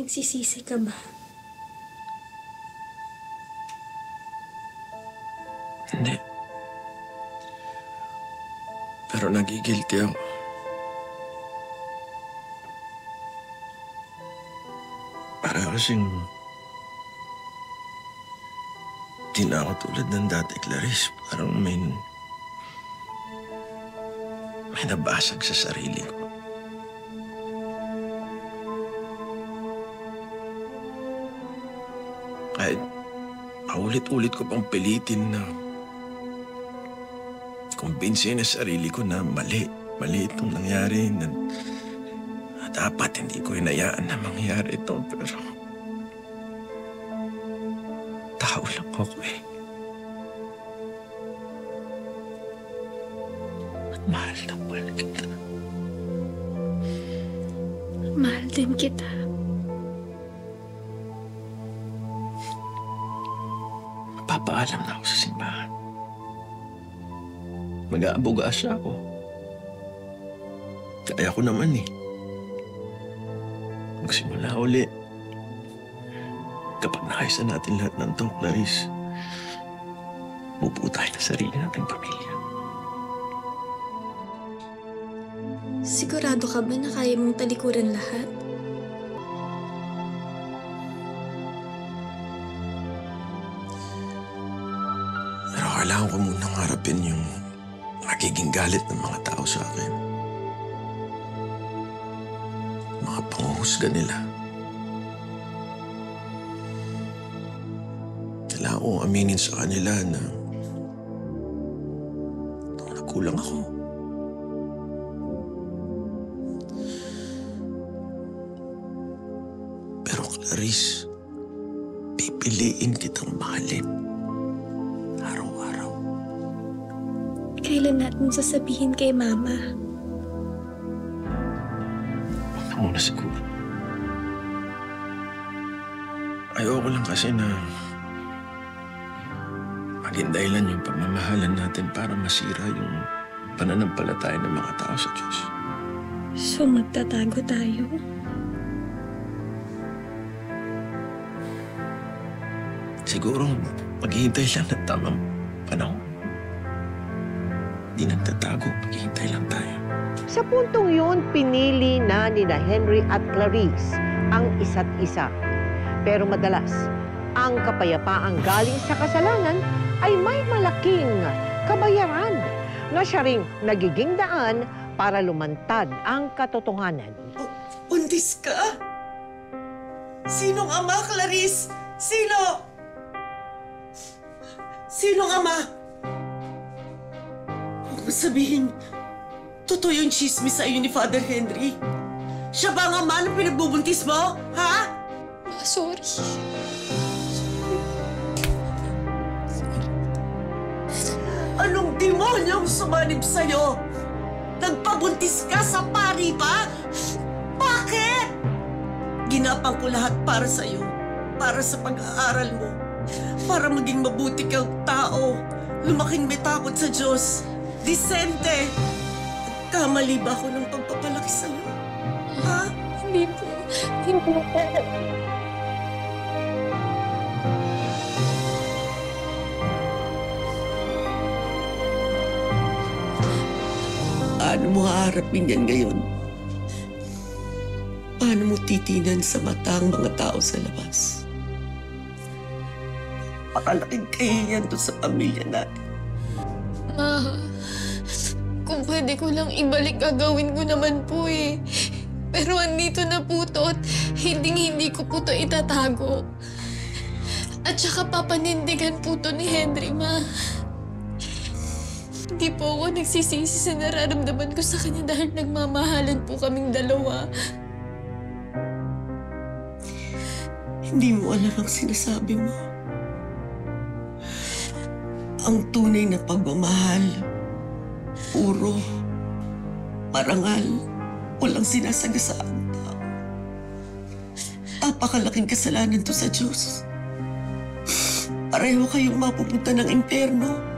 Nagsisisi ka ba? Hindi. Pero nagigilty ako. Para kasing di na ako tulad ng dati, Clarice. Parang may nabasag sa sarili ko. Kahit paulit-ulit ko pang pilitin na kumbinsihin na sarili ko na mali itong nangyari, na dapat hindi ko hinayaan na mangyari ito. Pero tao lang ako eh. At mahal na mahal kita. Mahal din kita. Papaalam na ako sa simbahan. Mag-aabuga-asa ako. Kaya ko naman eh. Magsimula uli. Kapag nakaisa natin lahat ng to, Clarice, bubuo tayo na sarili nating pamilya. Sigurado ka ba na kaya mong talikuran lahat? Pero kailangan ko munang harapin yung magiging galit ng mga tao sa akin. Mga panguhusga nila. Kailangan kong aminin sa kanila na nagkulang ako. Pero Clarice, pipiliin kitang mahalin. Araw-araw. Kailan natin sasabihin kay Mama? Huwag na muna siguro. Ayoko lang kasi na maging dahilan yung pagmamahalan natin para masira yung pananampalataya ng mga tao sa Diyos. So magtatago tayo? Siguro maghihintay lang ng tamang panahon. Di nagtatago, maghihintay lang tayo. Sa puntong yun, pinili na nina Henry at Clarice ang isa't isa. Pero madalas, ang kapayapaang galing sa kasalanan ay may malaking kabayaran na siya ring nagiging daan para lumantad ang katotohanan. Buntis ka? Sinong ama, Clarice? Sino? Sinong ama? Huwag mo sabihin, totoo yung chismis sa iyo ni Father Henry. Siya ba ang ama na pinagbubuntis mo? Ha? Sorry. Anong demonyong sumanib sa'yo? Nagpabuntis ka sa pari pa? Bakit? Ginapang ko lahat para sa'yo. Para sa pag-aaral mo. Para maging mabuti kang tao. Lumaking may takot sa Diyos. Disente. Kamali ba ako ng pagpapalaki sa'yo? Ha? Hindi po. Hindi po. Paano mo haharapin yan ngayon? Paano mo titinan sa mata ang mga tao sa labas? Pakalaking kahihiyan to sa pamilya natin. Ma, kung pwede ko lang ibalik, gagawin ko naman po eh. Pero andito na po to at hindi ko po to itatago. At saka papanindigan po to ni Henry, Ma. Hindi po ako nagsisisi sa nararamdaman ko sa kanya dahil nagmamahalan po kaming dalawa. Hindi mo alam ang sinasabi mo. Ang tunay na pagmamahal, puro, parangal, walang sinasagasaan tao. Napakalaking kasalanan to sa Diyos. Pareho kayong mapupunta ng impyerno.